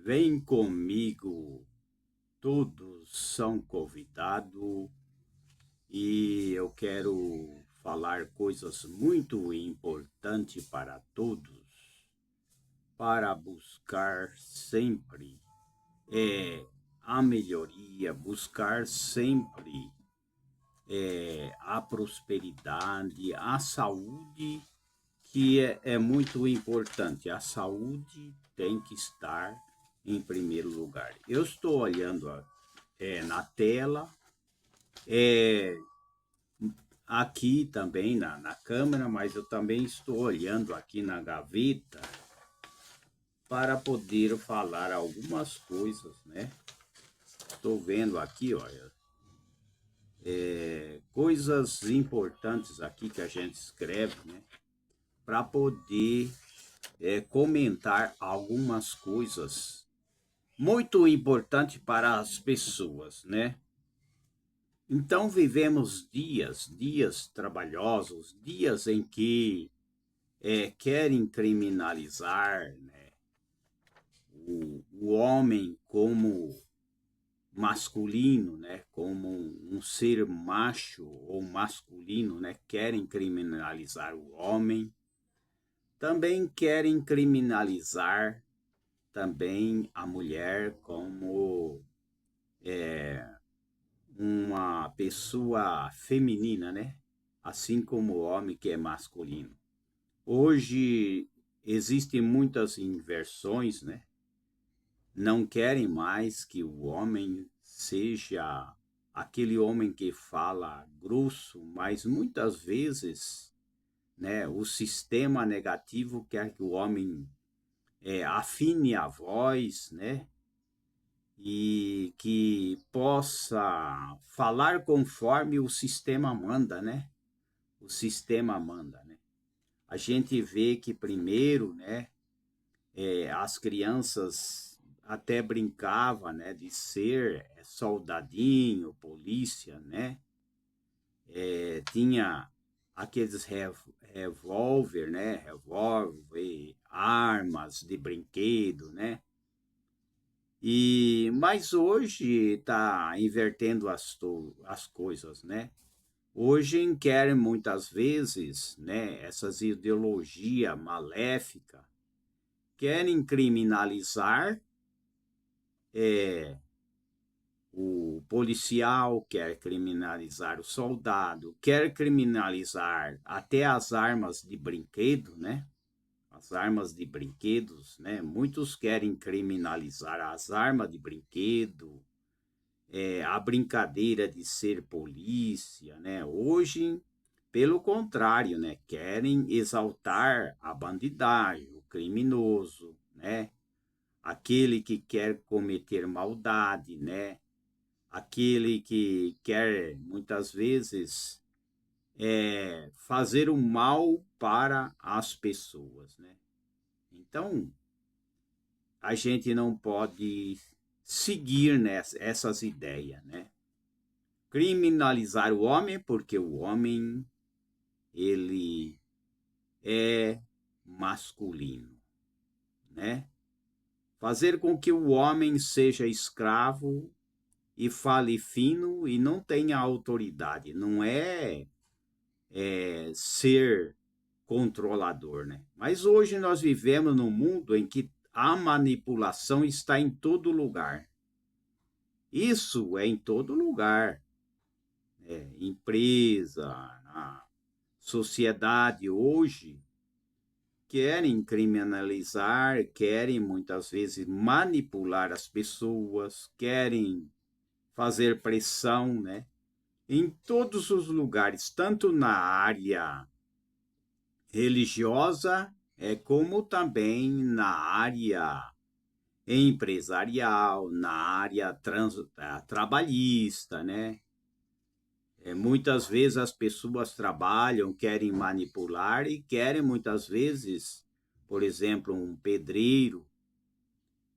Vem comigo, todos são convidados e eu quero falar coisas muito importantes para todos, para buscar sempre a melhoria, buscar sempre a prosperidade, a saúde, que é muito importante. A saúde tem que estar em primeiro lugar. Eu estou olhando na tela, é, aqui também na câmera, mas eu também estou olhando aqui na gaveta para poder falar algumas coisas, né? Estou vendo aqui, olha, coisas importantes aqui que a gente escreve, né? Para poder comentar algumas coisas muito importantes para as pessoas, né? Então vivemos dias trabalhosos, dias em que querem criminalizar, né, o homem como masculino, né, como um ser macho ou masculino, né, querem criminalizar o homem, também querem criminalizar também a mulher como uma pessoa feminina, né? Assim como o homem que é masculino. Hoje existem muitas inversões, né? Não querem mais que o homem seja aquele homem que fala grosso, mas muitas vezes, né, o sistema negativo quer que o homem afine a voz, né, e que possa falar conforme o sistema manda, né? O sistema manda, né? A gente vê que primeiro, né, as crianças até brincavam, né, de ser soldadinho, polícia, né? Tinha aqueles revólver, né? Revólver, armas de brinquedo, né? Mas hoje está invertendo as coisas, né? Hoje querem muitas vezes, né, essas ideologias maléficas, querem criminalizar o policial, quer criminalizar o soldado, quer criminalizar até as armas de brinquedo, né? As armas de brinquedos, né? Muitos querem criminalizar as armas de brinquedo, a brincadeira de ser polícia, né? Hoje, pelo contrário, né? Querem exaltar a bandidagem, o criminoso, né? Aquele que quer cometer maldade, né? Aquele que quer muitas vezes fazer o mal para as pessoas, né? Então, a gente não pode seguir essas ideias, né? Criminalizar o homem porque o homem ele é masculino, né? Fazer com que o homem seja escravo e fale fino e não tenha autoridade, não ser controlador, né? Mas hoje nós vivemos num mundo em que a manipulação está em todo lugar. Isso é em todo lugar. Empresa, a sociedade hoje querem criminalizar, querem muitas vezes manipular as pessoas, querem fazer pressão, né? Em todos os lugares, tanto na área religiosa, como também na área empresarial, na área trabalhista, né? Muitas vezes as pessoas trabalham, querem manipular e querem muitas vezes, por exemplo, um pedreiro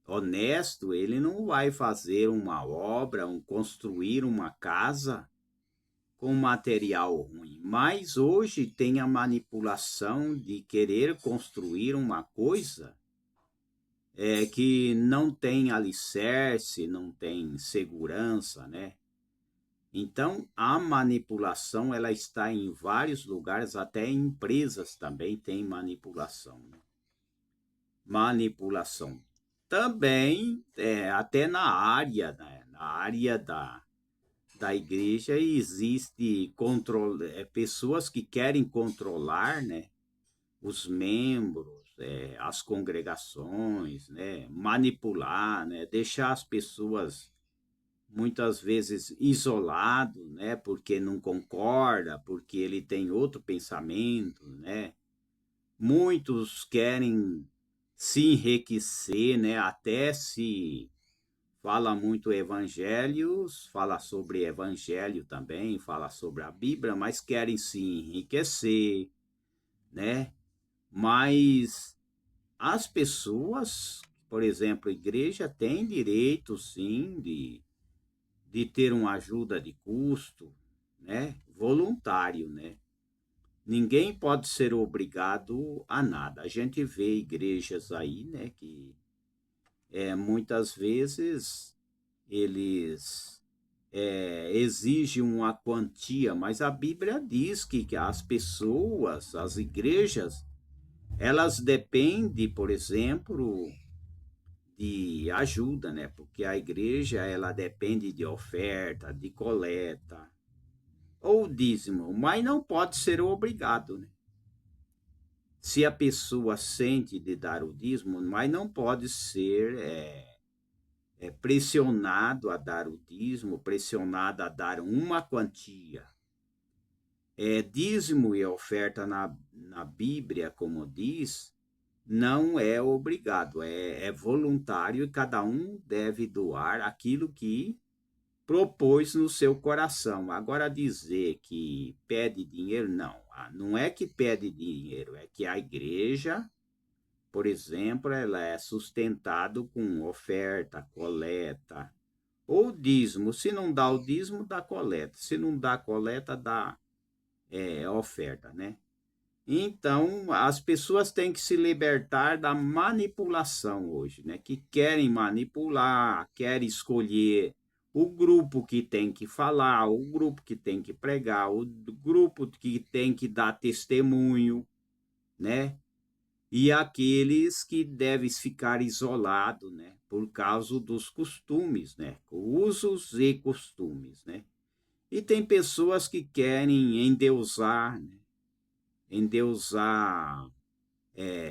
honesto, ele não vai fazer uma obra, construir uma casa com material ruim. Mas hoje tem a manipulação de querer construir uma coisa que não tem alicerce, não tem segurança, né? Então, a manipulação, ela está em vários lugares, até em empresas também tem manipulação, né? Manipulação. Também, até na área, né? Na área da igreja existe pessoas que querem controlar, né? Os membros, as congregações, né? Manipular, né? Deixar as pessoas muitas vezes isolado, né? Porque não concorda, porque ele tem outro pensamento, né? Muitos querem se enriquecer, né? Até se fala muito evangelhos, fala sobre evangelho também, fala sobre a Bíblia, mas querem se enriquecer, né? Mas as pessoas, por exemplo, a igreja tem direito, sim, de ter uma ajuda de custo, né? Voluntário, né? Ninguém pode ser obrigado a nada. A gente vê igrejas aí, né, que muitas vezes eles exigem uma quantia, mas a Bíblia diz que as pessoas, as igrejas, elas dependem, por exemplo, de ajuda, né? Porque a igreja ela depende de oferta, de coleta ou dízimo, mas não pode ser obrigado, né? Se a pessoa sente de dar o dízimo, mas não pode ser pressionado a dar o dízimo, pressionado a dar uma quantia. Dízimo e oferta na Bíblia, como diz, não é obrigado, é voluntário e cada um deve doar aquilo que propôs no seu coração. Agora dizer que pede dinheiro, não. Não é que pede dinheiro, é que a igreja, por exemplo, ela é sustentado com oferta, coleta, ou dízimo. Se não dá o dízimo, dá coleta. Se não dá coleta, dá oferta, né? Então, as pessoas têm que se libertar da manipulação hoje, né? Que querem manipular, querem escolher o grupo que tem que falar, o grupo que tem que pregar, o grupo que tem que dar testemunho, né? E aqueles que devem ficar isolados, né? Por causa dos costumes, né? Usos e costumes, né? E tem pessoas que querem endeusar, né? Endeusar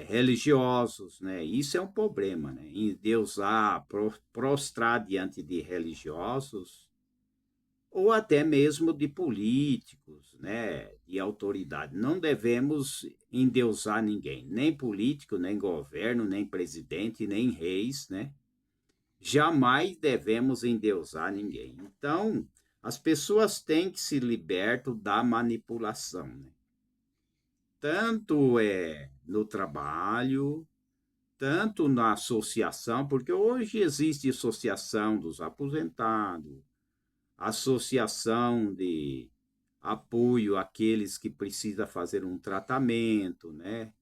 religiosos, né? Isso é um problema, né? Endeusar, prostrar diante de religiosos ou até mesmo de políticos, né? De autoridade. Não devemos endeusar ninguém, nem político, nem governo, nem presidente, nem reis, né? Jamais devemos endeusar ninguém. Então, as pessoas têm que se libertar da manipulação, né? Tanto no trabalho, tanto na associação, porque hoje existe associação dos aposentados, associação de apoio àqueles que precisam fazer um tratamento, né?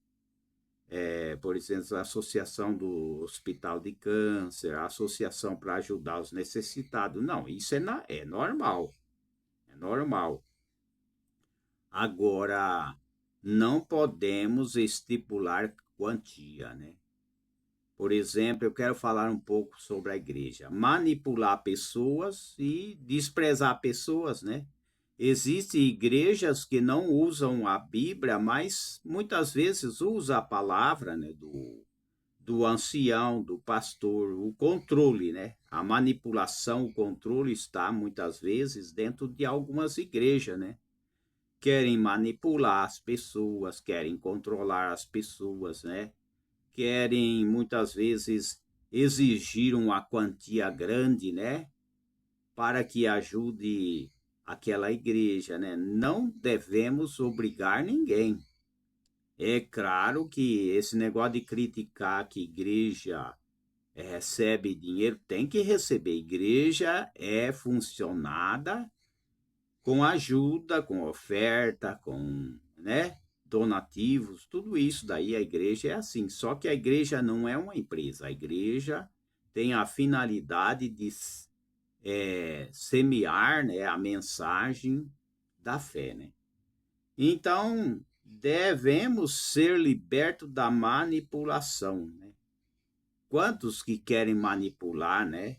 Por exemplo, a associação do Hospital de Câncer, a associação para ajudar os necessitados. Não, isso é normal, é normal. Agora, não podemos estipular quantia, né? Por exemplo, eu quero falar um pouco sobre a igreja. Manipular pessoas e desprezar pessoas, né? Existem igrejas que não usam a Bíblia, mas muitas vezes usa a palavra, né, do ancião, do pastor, o controle, né? A manipulação, o controle está muitas vezes dentro de algumas igrejas, né? Querem manipular as pessoas, querem controlar as pessoas, né? Querem muitas vezes exigir uma quantia grande, né, para que ajude aquela igreja, né? Não devemos obrigar ninguém. É claro que esse negócio de criticar que igreja recebe dinheiro, tem que receber. Igreja é funcionada com ajuda, com oferta, com, né? donativos, tudo isso daí, a igreja é assim. Só que a igreja não é uma empresa, a igreja tem a finalidade de semear, né, a mensagem da fé, né? Então, devemos ser libertos da manipulação, né? Quantos que querem manipular, né?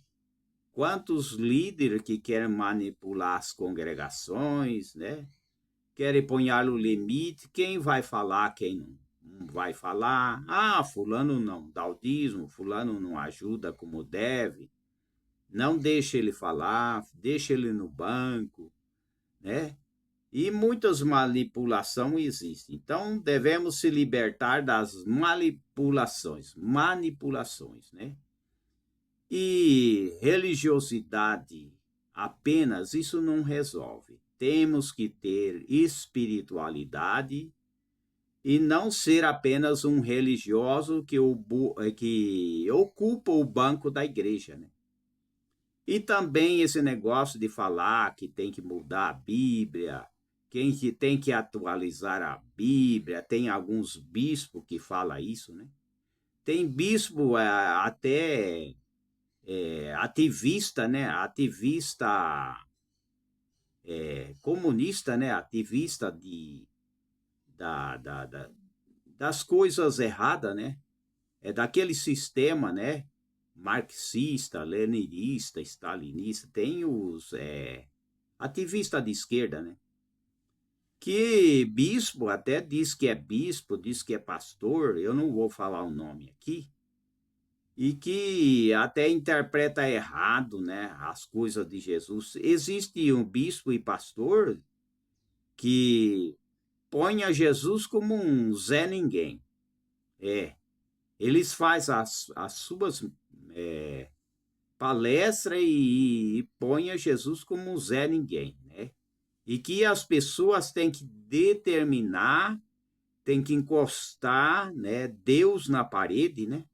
Quantos líderes que querem manipular as congregações, né? Querem pôr o limite, quem vai falar, quem não vai falar. Ah, fulano não dá o dízimo, fulano não ajuda como deve. Não deixa ele falar, deixa ele no banco, né? E muitas manipulações existem. Então, devemos se libertar das manipulações, né? E religiosidade apenas, isso não resolve. Temos que ter espiritualidade e não ser apenas um religioso que ocupa o banco da igreja, né? E também esse negócio de falar que tem que mudar a Bíblia, quem que tem que atualizar a Bíblia, tem alguns bispos que falam isso, né? Tem bispo até ativista, né? Ativista comunista, né? Ativista da, da, da, das coisas erradas, né? É daquele sistema, né? Marxista, leninista, stalinista, tem os ativistas de esquerda, né? Que bispo até diz que é bispo, diz que é pastor, eu não vou falar o nome aqui, e que até interpreta errado, né, as coisas de Jesus. Existe um bispo e pastor que põe a Jesus como um Zé Ninguém. Eles fazem as suas palestras e põem a Jesus como um Zé Ninguém, né? E que as pessoas têm que determinar, têm que encostar, né, Deus na parede, né?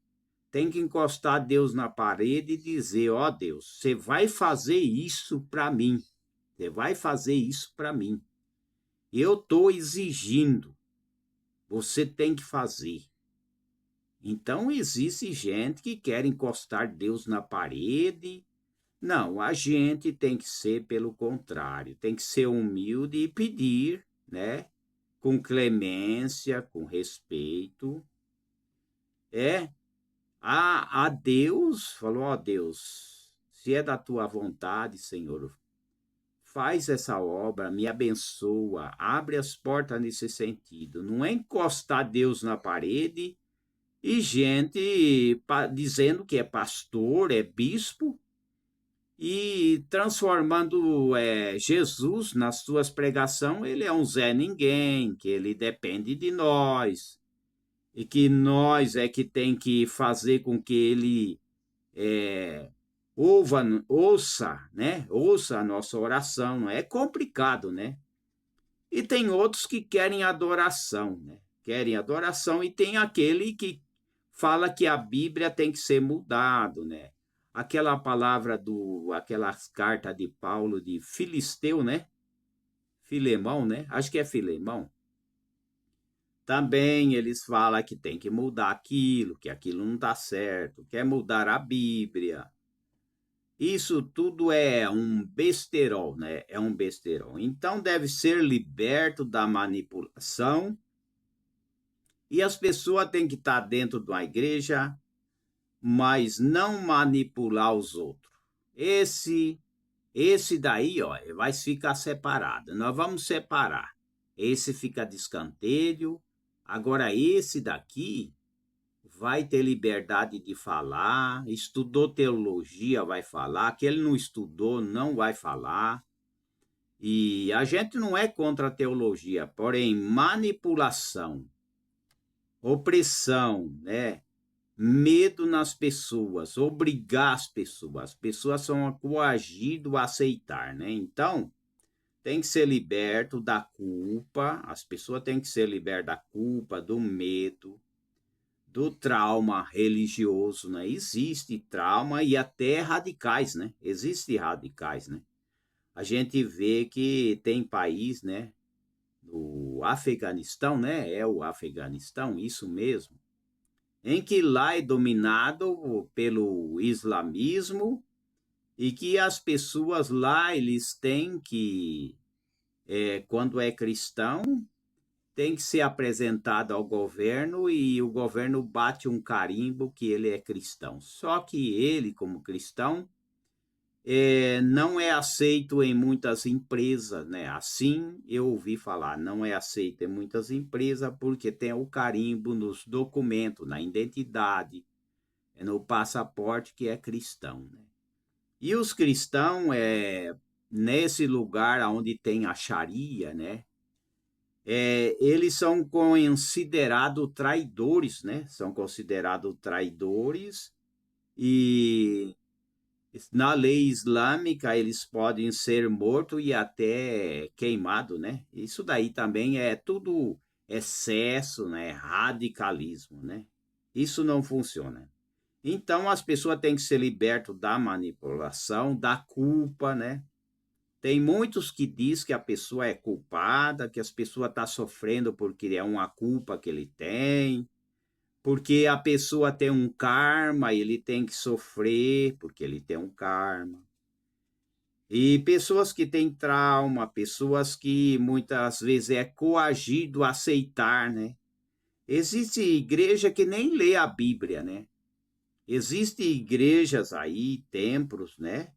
Tem que encostar Deus na parede e dizer: ó Deus, você vai fazer isso para mim. Você vai fazer isso para mim. Eu estou exigindo. Você tem que fazer. Então, existe gente que quer encostar Deus na parede. Não, a gente tem que ser pelo contrário. Tem que ser humilde e pedir, né? Com clemência, com respeito. A Deus, falou: ó Deus, se é da tua vontade, Senhor, faz essa obra, me abençoa, abre as portas nesse sentido. Não é encostar Deus na parede e gente dizendo que é pastor, é bispo, e transformando Jesus nas suas pregações, ele é um Zé Ninguém, que ele depende de nós, e que nós é que tem que fazer com que ele ouça, né? Ouça a nossa oração. É complicado, né? E tem outros que querem adoração, né? Querem adoração e tem aquele que fala que a Bíblia tem que ser mudado, né? Aquela palavra aquelas cartas de Paulo de Filisteu, né? Filemão, né? Acho que é Filemão. Também eles falam que tem que mudar aquilo, que aquilo não está certo, quer mudar a Bíblia. Isso tudo é um besterol, né? É um besterol. Então deve ser liberto da manipulação e as pessoas têm que estar dentro de uma igreja, mas não manipular os outros. Esse daí, ó, vai ficar separado. Nós vamos separar. Esse fica de escanteio. Agora esse daqui vai ter liberdade de falar, estudou teologia, vai falar, que ele não estudou, não vai falar. E a gente não é contra a teologia, porém, manipulação, opressão, né? Medo nas pessoas, obrigar as pessoas são coagidas a aceitar, né? Então, tem que ser liberto da culpa, as pessoas têm que ser libertas da culpa, do medo, do trauma religioso, né? Existe trauma e até radicais, né? Existem radicais, né? A gente vê que tem país, né? o Afeganistão, né? É o Afeganistão, isso mesmo, em que lá é dominado pelo islamismo e que as pessoas lá, eles têm que, quando é cristão, tem que ser apresentado ao governo e o governo bate um carimbo que ele é cristão. Só que ele, como cristão, não é aceito em muitas empresas, né? Assim eu ouvi falar, não é aceito em muitas empresas porque tem o carimbo nos documentos, na identidade, no passaporte que é cristão, né? E os cristãos, nesse lugar onde tem a Sharia, né? Eles são considerados traidores, né? São considerados traidores e na lei islâmica eles podem ser mortos e até queimados, né? Isso daí também é tudo excesso, né? Radicalismo, né? Isso não funciona. Então as pessoas têm que ser libertas da manipulação, da culpa, né? Tem muitos que diz que a pessoa é culpada, que as pessoas estão sofrendo porque é uma culpa que ele tem, porque a pessoa tem um karma e ele tem que sofrer porque ele tem um karma. E pessoas que têm trauma, pessoas que muitas vezes é coagido a aceitar, né? Existe igreja que nem lê a Bíblia, né? Existem igrejas aí, templos, né?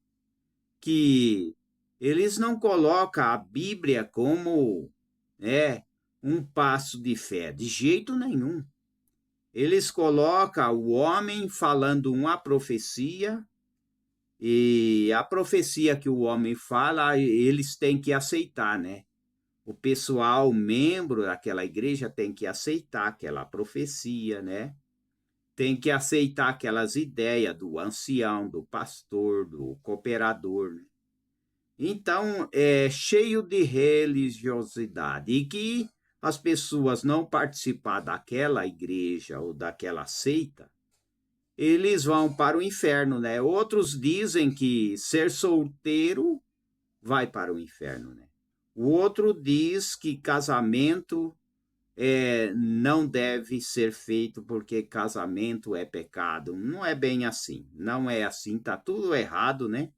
Que eles não colocam a Bíblia como, né, um passo de fé, de jeito nenhum. Eles colocam o homem falando uma profecia, e a profecia que o homem fala, eles têm que aceitar, né? O pessoal, membro daquela igreja, tem que aceitar aquela profecia, né? Tem que aceitar aquelas ideias do ancião, do pastor, do cooperador, né? Então, é cheio de religiosidade e que as pessoas não participar daquela igreja ou daquela seita, eles vão para o inferno, né? Outros dizem que ser solteiro vai para o inferno, né? O outro diz que casamento não deve ser feito porque casamento é pecado. Não é bem assim. Não é assim. Tá tudo errado, né?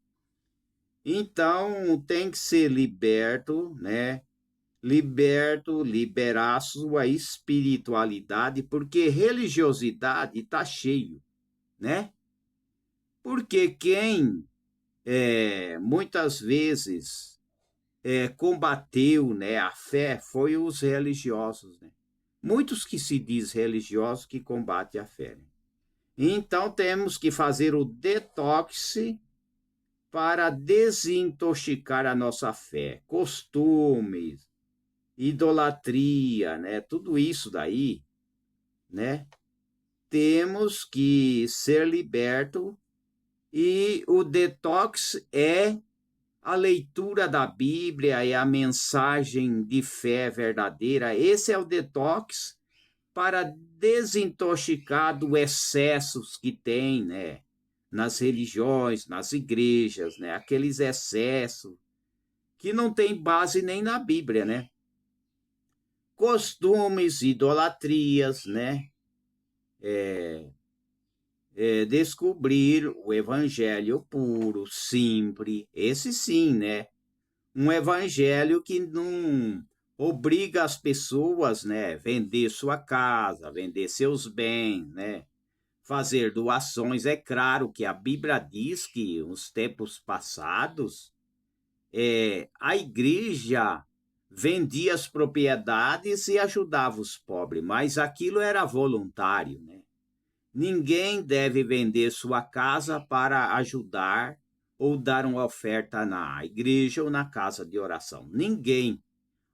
Então tem que ser liberto, né? Liberar a sua espiritualidade, porque religiosidade está cheio, né? Porque quem muitas vezes combateu, né, a fé foi os religiosos, né? Muitos que se diz religiosos que combatem a fé, né? Então temos que fazer o detox para desintoxicar a nossa fé, costumes, idolatria, né? Tudo isso daí, né? Temos que ser liberto e o detox é a leitura da Bíblia e a mensagem de fé verdadeira. Esse é o detox para desintoxicar dos excessos que tem, né? Nas religiões, nas igrejas, né? Aqueles excessos que não tem base nem na Bíblia, né? Costumes, idolatrias, né? Descobrir o evangelho puro, simples, esse sim, né? Um evangelho que não obriga as pessoas, né, vender sua casa, vender seus bens, né, fazer doações. É claro que a Bíblia diz que nos tempos passados a igreja vendia as propriedades e ajudava os pobres, mas aquilo era voluntário, né? Ninguém deve vender sua casa para ajudar ou dar uma oferta na igreja ou na casa de oração. Ninguém.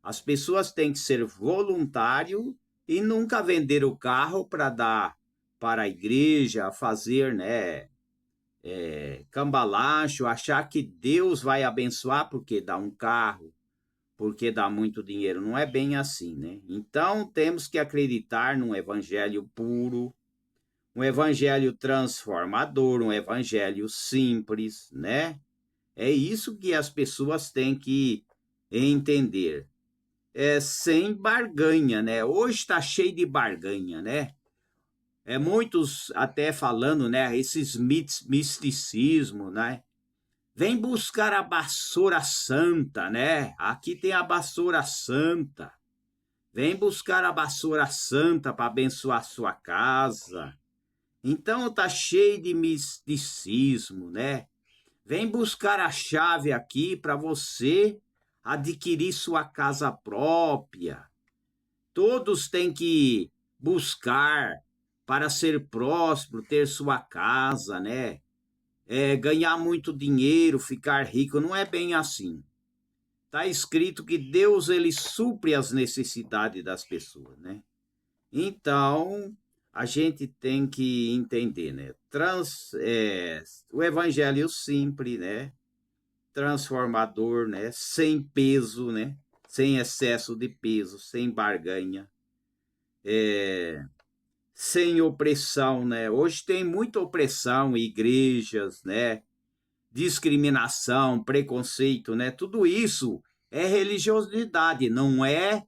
As pessoas têm que ser voluntário e nunca vender o carro para dar para a igreja, fazer, né, cambalacho, achar que Deus vai abençoar porque dá um carro, porque dá muito dinheiro. Não é bem assim, né? Então temos que acreditar num evangelho puro, um evangelho transformador, um evangelho simples, né? É isso que as pessoas têm que entender. sem barganha, né? Hoje está cheio de barganha, né? Muitos até falando, né? Esses misticismo, né? Vem buscar a vassoura santa, né? Aqui tem a vassoura santa. Vem buscar a vassoura santa para abençoar a sua casa. Então tá cheio de misticismo, né? Vem buscar a chave aqui para você adquirir sua casa própria. Todos têm que buscar para ser próspero, ter sua casa, né? Ganhar muito dinheiro, ficar rico, não é bem assim. Está escrito que Deus ele supre as necessidades das pessoas, né? Então, a gente tem que entender, né? O evangelho simples, né? Transformador, né? Sem peso, né? Sem excesso de peso, sem barganha, sem opressão, né? Hoje tem muita opressão, igrejas, né? Discriminação, preconceito, né? Tudo isso é religiosidade, não é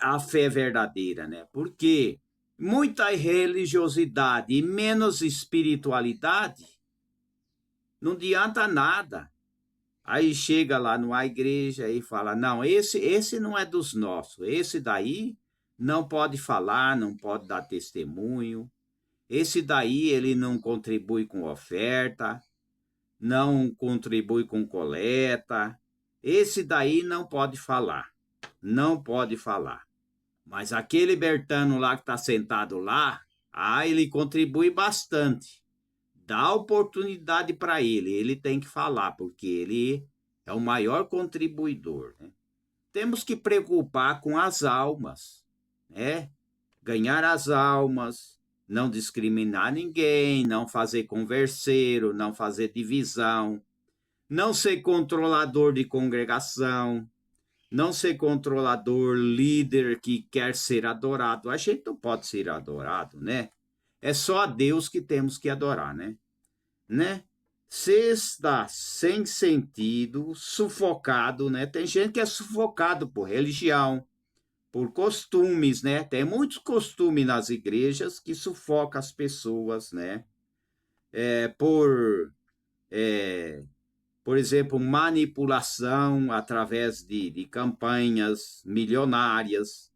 a fé verdadeira, né? Porque muita religiosidade e menos espiritualidade não adianta nada. Aí chega lá numa igreja e fala: não, esse não é dos nossos, esse daí não pode falar, não pode dar testemunho, esse daí ele não contribui com oferta, não contribui com coleta, esse daí não pode falar, não pode falar. Mas aquele Bertano lá que está sentado lá, ele contribui bastante. Dá oportunidade para ele tem que falar, porque ele é o maior contribuidor, né? Temos que preocupar com as almas, né? Ganhar as almas, não discriminar ninguém, não fazer converseiro, não fazer divisão, não ser controlador de congregação, não ser controlador, líder que quer ser adorado. A gente não pode ser adorado, né? É só a Deus que temos que adorar, né? Se está sem sentido, sufocado, né? Tem gente que é sufocado por religião, por costumes, né? Tem muitos costumes nas igrejas que sufocam as pessoas, né? Por por exemplo, manipulação através de campanhas milionárias.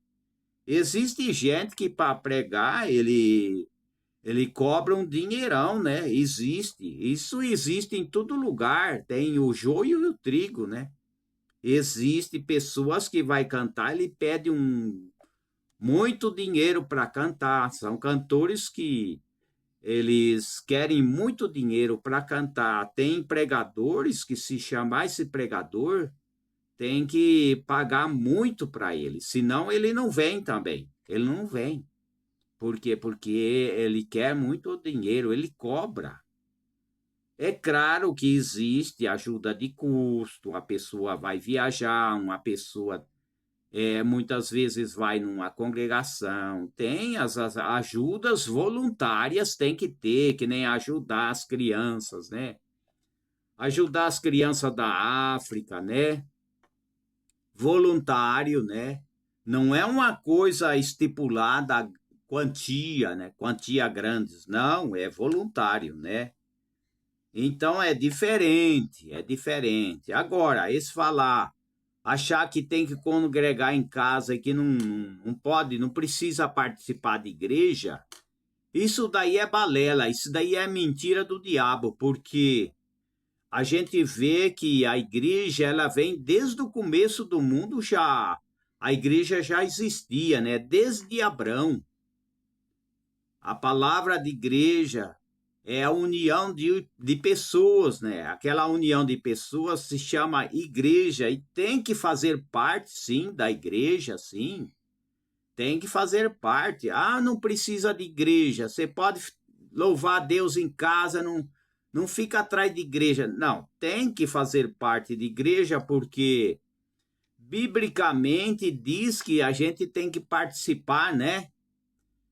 Existe gente que para pregar ele cobra um dinheirão, né? Existe. Isso existe em todo lugar. Tem o joio e o trigo, né? Existe pessoas que vai cantar, ele pede muito dinheiro para cantar. São cantores que eles querem muito dinheiro para cantar. Tem pregadores que, se chamar esse pregador, tem que pagar muito para ele, senão ele não vem também. Ele não vem. Por quê? Porque ele quer muito dinheiro, ele cobra. É claro que existe ajuda de custo, a pessoa vai viajar, uma pessoa muitas vezes vai numa congregação, tem as ajudas voluntárias, tem que ter, que nem ajudar as crianças, né? Ajudar as crianças da África, né? Voluntário, né? Não é uma coisa estipulada, quantia, né? Quantia grandes, não, é voluntário, né? Então é diferente, é diferente. Agora, esse falar achar que tem que congregar em casa e que não pode, não precisa participar de igreja, isso daí é balela, isso daí é mentira do diabo, porque a gente vê que a igreja, ela vem desde o começo do mundo já, a igreja já existia, né? Desde Abraão. A palavra de igreja é a união de pessoas, né? Aquela união de pessoas se chama igreja e tem que fazer parte, sim, da igreja, sim. Tem que fazer parte. Não precisa de igreja. Você pode louvar a Deus em casa, não fica atrás de igreja. Não, tem que fazer parte de igreja porque biblicamente diz que a gente tem que participar, né?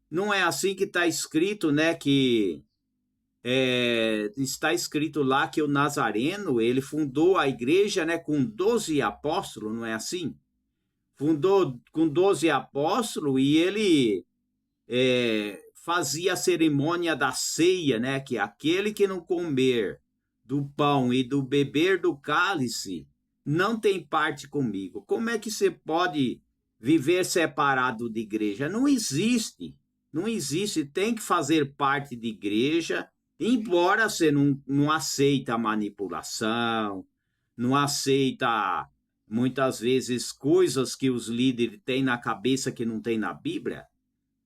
Não é assim que está escrito, né? Que está escrito lá que o Nazareno, ele fundou a igreja, né, com 12 apóstolos, não é assim? fundou com 12 apóstolos e ele fazia a cerimônia da ceia, né? Que aquele que não comer do pão e do beber do cálice não tem parte comigo. Como é que você pode viver separado de igreja? Não existe. Não existe. Tem que fazer parte de igreja, embora você não aceita a manipulação, não aceita muitas vezes coisas que os líderes têm na cabeça que não tem na Bíblia,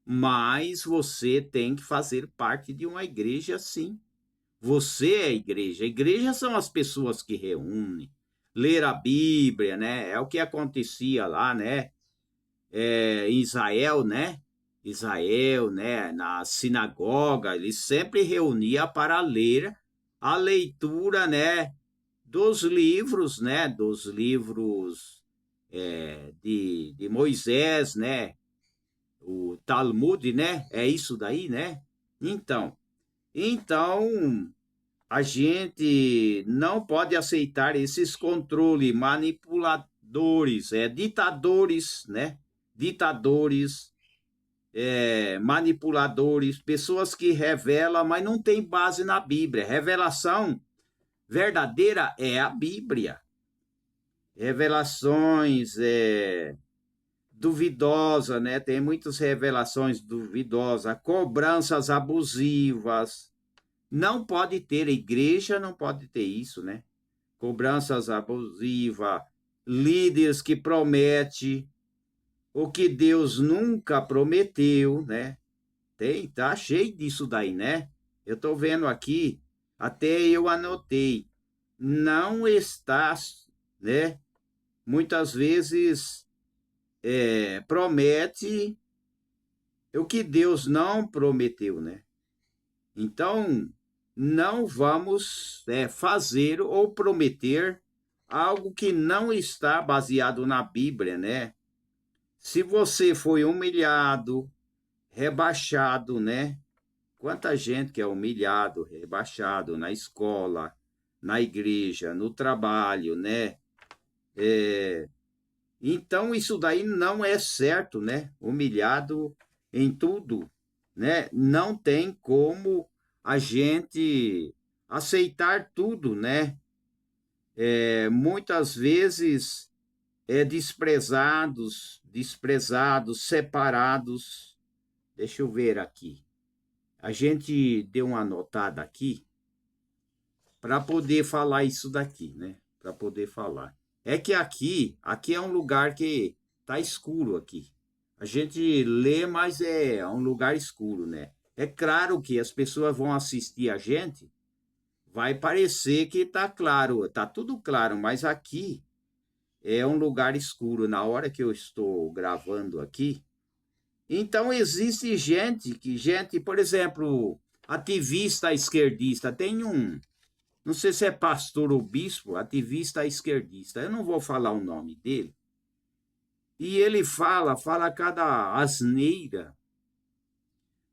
mas você tem que fazer parte de uma igreja, sim. Você é a igreja. A igreja são as pessoas que reúnem, ler a Bíblia, né? É o que acontecia lá, né? Em Israel, né? Israel, né? Na sinagoga, eles sempre reuniam para ler a leitura, né? Dos livros, né? Dos livros de Moisés, né? O Talmud, né? É isso daí, né? Então, então a gente não pode aceitar esses controles manipuladores, ditadores, né? Ditadores, manipuladores, pessoas que revelam, mas não tem base na Bíblia. Revelação verdadeira é a Bíblia. Revelações duvidosa, né? Tem muitas revelações duvidosas, cobranças abusivas. Não pode ter, a igreja não pode ter isso, né? Cobranças abusivas, líderes que prometem o que Deus nunca prometeu, né? Tá cheio disso daí, né? Eu tô vendo aqui, até eu anotei, não está, né? Muitas vezes promete o que Deus não prometeu, né? Então, não vamos fazer ou prometer algo que não está baseado na Bíblia, né? Se você foi humilhado, rebaixado, né? Quanta gente que é humilhado, rebaixado na escola, na igreja, no trabalho, né? Então, isso daí não é certo, né? Humilhado em tudo, né? Não tem como a gente aceitar tudo, né? Muitas vezes desprezados, separados. Deixa eu ver aqui. A gente deu uma anotada aqui para poder falar isso daqui, né? Para poder falar. É que aqui é um lugar que tá escuro aqui. A gente lê, mas é um lugar escuro, né? É claro que as pessoas vão assistir a gente, vai parecer que tá claro, tá tudo claro, mas aqui é um lugar escuro. Na hora que eu estou gravando aqui, então existe gente, por exemplo, ativista esquerdista, tem um, não sei se é pastor ou bispo, ativista esquerdista, eu não vou falar o nome dele, e ele fala cada asneira.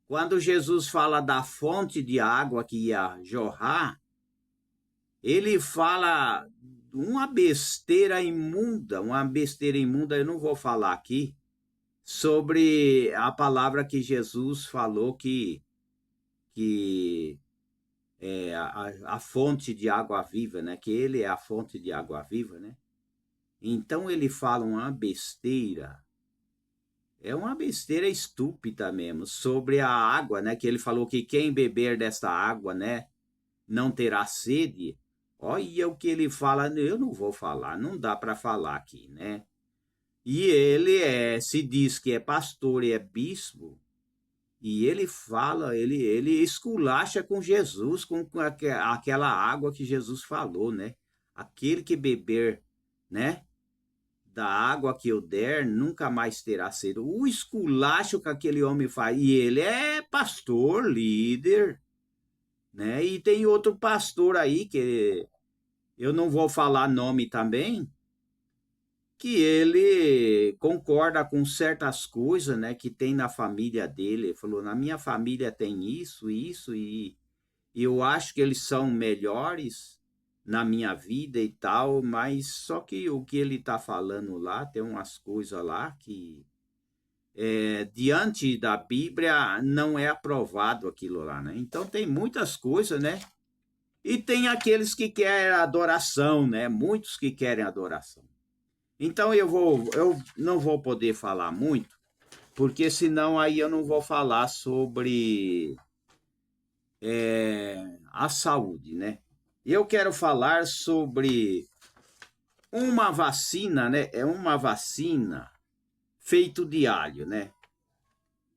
Quando Jesus fala da fonte de água que ia jorrar, ele fala uma besteira imunda, eu não vou falar aqui, sobre a palavra que Jesus falou que a fonte de água viva, né? Que ele é a fonte de água viva, né? Então ele fala uma besteira estúpida mesmo, sobre a água, né? Que ele falou que quem beber desta água, né? Não terá sede. Olha o que ele fala, eu não vou falar, não dá para falar aqui, né? E ele se diz que é pastor e é bispo, e ele fala, ele esculacha com Jesus, com aquela água que Jesus falou, né? Aquele que beber, né? Da água que eu der, nunca mais terá sede. O esculacho que aquele homem faz. E ele é pastor, líder, né? E tem outro pastor aí, que eu não vou falar nome também, que ele concorda com certas coisas, né, que tem na família dele. Ele falou, na minha família tem isso, e eu acho que eles são melhores, na minha vida e tal, mas só que o que ele está falando lá, tem umas coisas lá que, diante da Bíblia, não é aprovado aquilo lá, né? Então tem muitas coisas, né? E tem aqueles que querem adoração, né? Muitos que querem adoração. Então eu não vou poder falar muito, porque senão aí eu não vou falar sobre a saúde, né? Eu quero falar sobre uma vacina, né? É uma vacina feito de alho, né?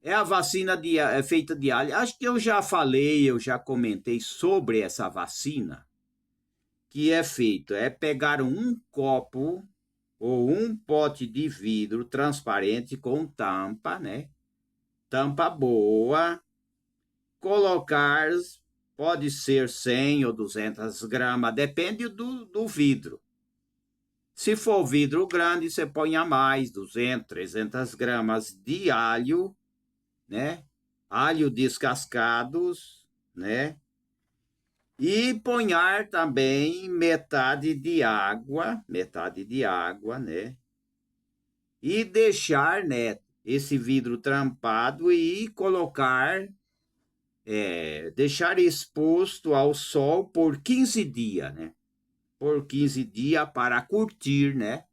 É a vacina feita de alho. Acho que eu já falei, eu já comentei sobre essa vacina, que é feito, é pegar um copo ou um pote de vidro transparente com tampa, né? Tampa boa, colocar, pode ser 100 ou 200 gramas, depende do vidro. Se for vidro grande, você põe a mais, 200, 300 gramas de alho, né? Alho descascados, né? E ponhar também metade de água, né? E deixar, né, esse vidro tampado e colocar, deixar exposto ao sol por 15 dias, né? Por 15 dias para curtir, né?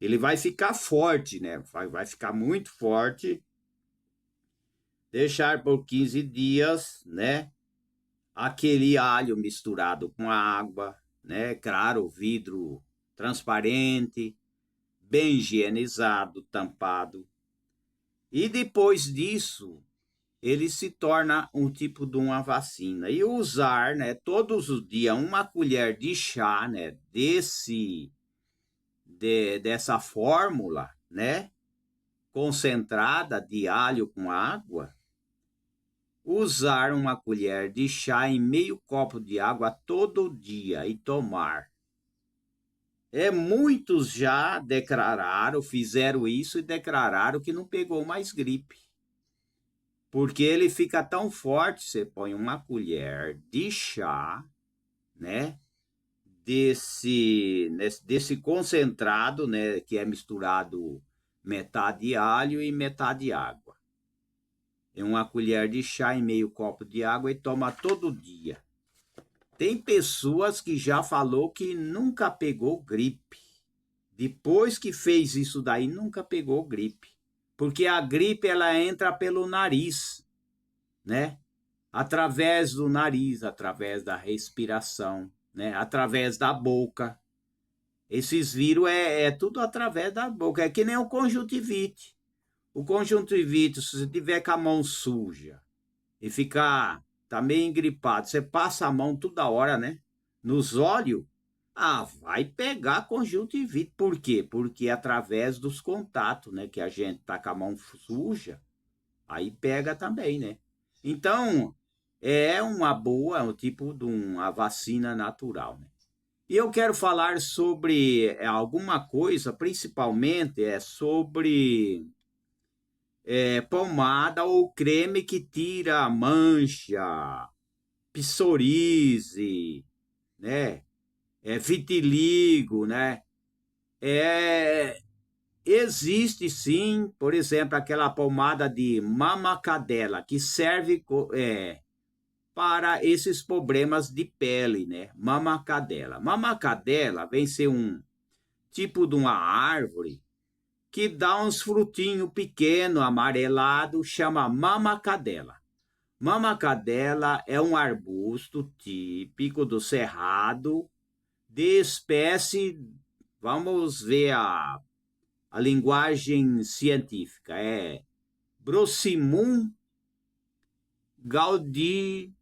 Ele vai ficar forte, né? Vai ficar muito forte. Deixar por 15 dias, né? Aquele alho misturado com água, né? Claro, vidro transparente, bem higienizado, tampado. E depois disso, ele se torna um tipo de uma vacina. E usar, né, todos os dias uma colher de chá, né, dessa fórmula, né, concentrada de alho com água, usar uma colher de chá em meio copo de água todo dia e tomar. Muitos já declararam, fizeram isso e declararam que não pegou mais gripe. Porque ele fica tão forte, você põe uma colher de chá, né? Desse concentrado, né? Que é misturado metade alho e metade água. É uma colher de chá em meio copo de água e toma todo dia. Tem pessoas que já falou que nunca pegou gripe. Depois que fez isso daí, nunca pegou gripe. Porque a gripe, ela entra pelo nariz, né? Através do nariz, através da respiração, né? Através da boca. Esses vírus é tudo através da boca. É que nem o conjuntivite. O conjuntivite, se você tiver com a mão suja e ficar também gripado, você passa a mão toda hora, né? Nos olhos, vai pegar conjuntivite. Por quê? Porque é através dos contatos, né? Que a gente tá com a mão suja, aí pega também, né? Então, é uma boa, um tipo de uma vacina natural, né? E eu quero falar sobre alguma coisa, principalmente sobre pomada ou creme que tira mancha, psoríase, né? Vitiligo, né? É, existe sim, por exemplo, aquela pomada de mamacadela que serve para esses problemas de pele, né? Mamacadela. Mamacadela vem ser um tipo de uma árvore que dá uns frutinhos pequenos, amarelado, chama mamacadela. Mamacadela é um arbusto típico do cerrado, de espécie, vamos ver a linguagem científica, é Brossimum gaudishidudi.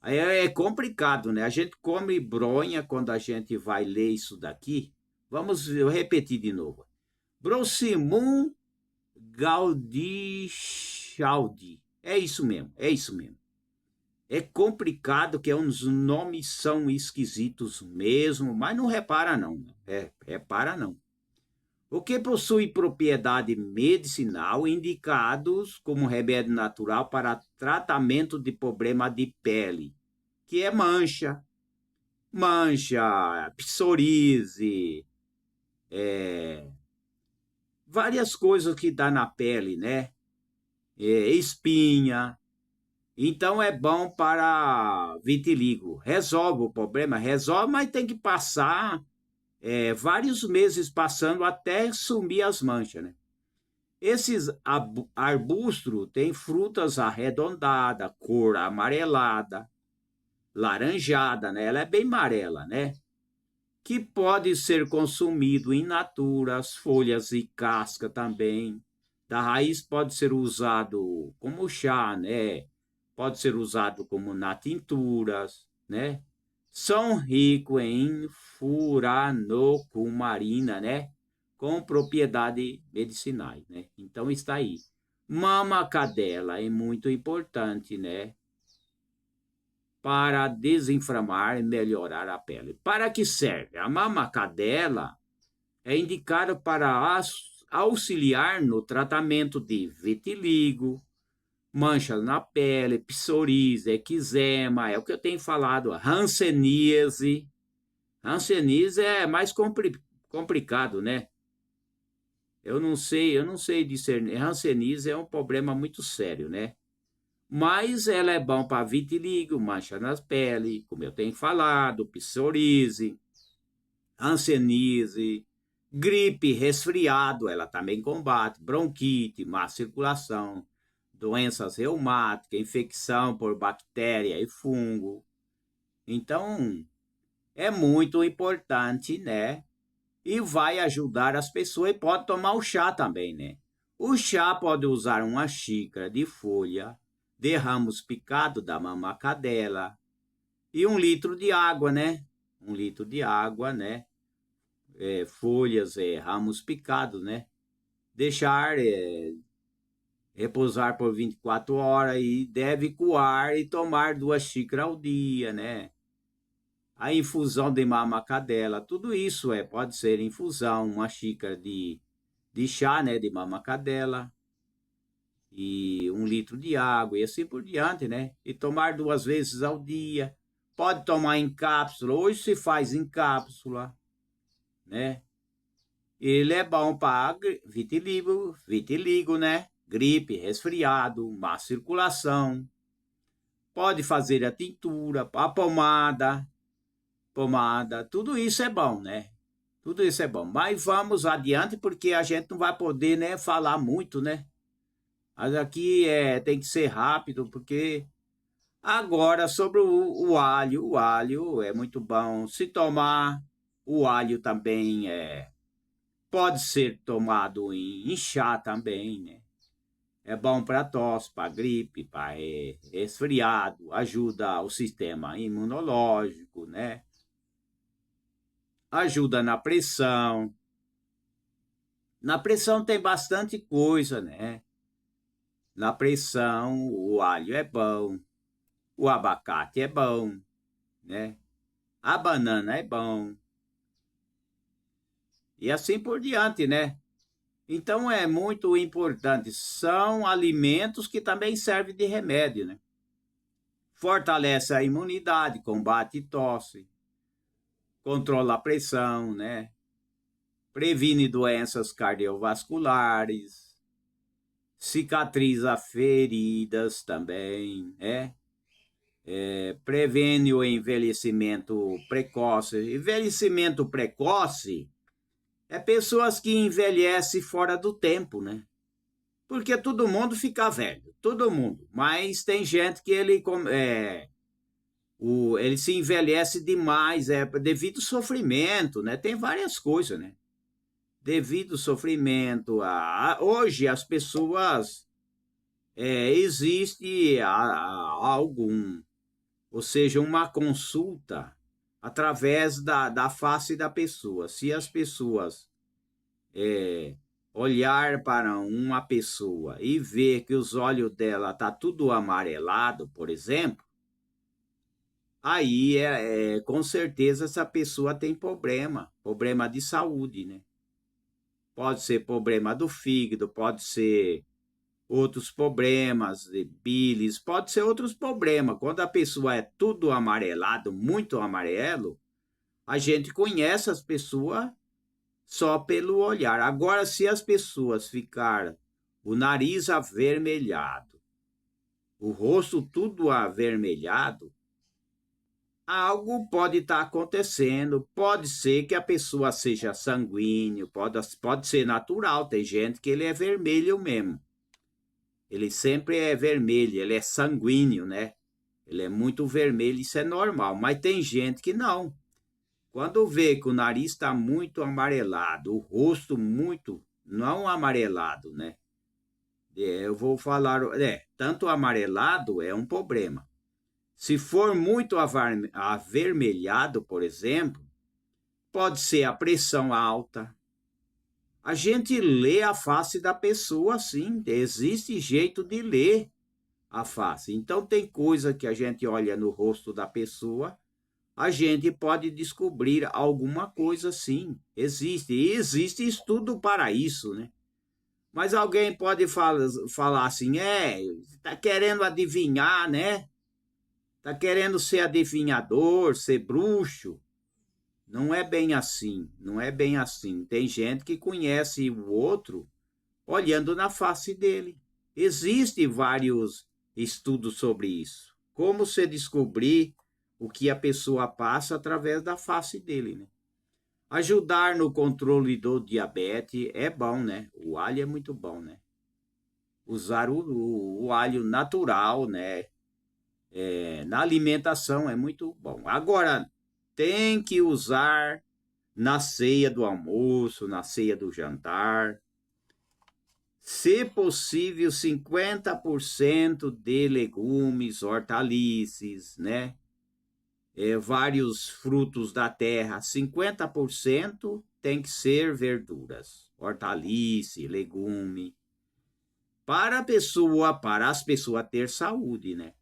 É complicado, né? A gente come bronha quando a gente vai ler isso daqui. Eu repetir de novo. Brossimum gaudichaldi. É isso mesmo, é isso mesmo. É complicado que os nomes são esquisitos mesmo, mas não repara não. Repara não. O que possui propriedade medicinal indicados como remédio natural para tratamento de problema de pele, que é mancha. Mancha, psoríase, várias coisas que dá na pele, né? Espinha. Então é bom para vitiligo. Resolve o problema, resolve, mas tem que passar vários meses passando até sumir as manchas, né? Esses arbustos têm frutas arredondadas, cor amarelada, laranjada, né? Ela é bem amarela, né? Que pode ser consumido in natura, as folhas e casca também. Da raiz pode ser usado como chá, né? Pode ser usado como na tinturas, né? São ricos em furanocumarina, né? Com propriedades medicinais, né? Então está aí. Mama cadela é muito importante, né? Para desinflamar e melhorar a pele. Para que serve? A mama cadela é indicada para auxiliar no tratamento de vitiligo, manchas na pele, psoríase, eczema, é o que eu tenho falado, hanseníase. Hanseníase é mais complicado, né? Eu não sei discernir. Hanseníase é um problema muito sério, né? Mas ela é bom para vitiligo, mancha nas peles, como eu tenho falado, psoríase, hanseníase, gripe, resfriado, ela também combate, bronquite, má circulação, doenças reumáticas, infecção por bactéria e fungo. Então, é muito importante, né? E vai ajudar as pessoas e pode tomar o chá também, né? O chá pode usar uma xícara de folha de ramos picados da mamacadela e 1 litro de água, né? 1 litro de água, né? Folhas, ramos picados, né? Deixar repousar por 24 horas e deve coar e tomar 2 xícaras ao dia, né? A infusão de mamacadela, tudo isso pode ser infusão, 1 xícara de chá, né? De mamacadela e 1 litro de água e assim por diante, né? E tomar 2 vezes ao dia. Pode tomar em cápsula, hoje se faz em cápsula, né? Ele é bom para vitiligo, né? Gripe, resfriado, má circulação. Pode fazer a tintura, a pomada, tudo isso é bom, né? Tudo isso é bom. Mas vamos adiante porque a gente não vai poder, né, falar muito, né? Mas aqui tem que ser rápido porque agora sobre o alho é muito bom. Se tomar o alho também pode ser tomado em chá também, né? É bom para tosse, para gripe, para resfriado, ajuda o sistema imunológico, né? Ajuda na pressão. Na pressão tem bastante coisa, né? Na pressão, o alho é bom, o abacate é bom, né? A banana é bom. E assim por diante, né? Então é muito importante. São alimentos que também servem de remédio, né? Fortalece a imunidade, combate tosse, controla a pressão, né? Previne doenças cardiovasculares, cicatriza feridas também, né? Previne o envelhecimento precoce. Envelhecimento precoce é pessoas que envelhecem fora do tempo, né? Porque todo mundo fica velho, todo mundo. Mas tem gente que ele se envelhece demais, devido ao sofrimento, né? Tem várias coisas, né? Devido ao sofrimento. Hoje as pessoas existe algum, ou seja, uma consulta através da face da pessoa. Se as pessoas olhar para uma pessoa e ver que os olhos dela tá tudo amarelado, por exemplo, aí com certeza essa pessoa tem problema de saúde, né? Pode ser problema do fígado, pode ser outros problemas de bilis, pode ser outros problemas. Quando a pessoa é tudo amarelado, muito amarelo, a gente conhece as pessoas só pelo olhar. Agora, se as pessoas ficarem o nariz avermelhado, o rosto tudo avermelhado, algo pode estar acontecendo. Pode ser que a pessoa seja sanguíneo, pode ser natural. Tem gente que ele é vermelho mesmo. Ele sempre é vermelho, ele é sanguíneo, né? Ele é muito vermelho, isso é normal. Mas tem gente que não. Quando vê que o nariz está muito amarelado, o rosto muito não amarelado, né? Eu vou falar, tanto amarelado é um problema. Se for muito avermelhado, por exemplo, pode ser a pressão alta. A gente lê a face da pessoa assim, existe jeito de ler a face. Então tem coisa que a gente olha no rosto da pessoa, a gente pode descobrir alguma coisa sim. Existe, e existe estudo para isso, né? Mas alguém pode falar assim, tá querendo adivinhar, né? Tá querendo ser adivinhador, ser bruxo. Não é bem assim, não é bem assim. Tem gente que conhece o outro olhando na face dele. Existem vários estudos sobre isso. Como se descobrir o que a pessoa passa através da face dele, né? Ajudar no controle do diabetes é bom, né? O alho é muito bom, né? Usar o alho natural, né? Na alimentação é muito bom. Agora, tem que usar na ceia do almoço, na ceia do jantar. Se possível, 50% de legumes, hortaliças, né? Vários frutos da terra. 50% tem que ser verduras, hortaliça, legume. Para as pessoas ter saúde, né?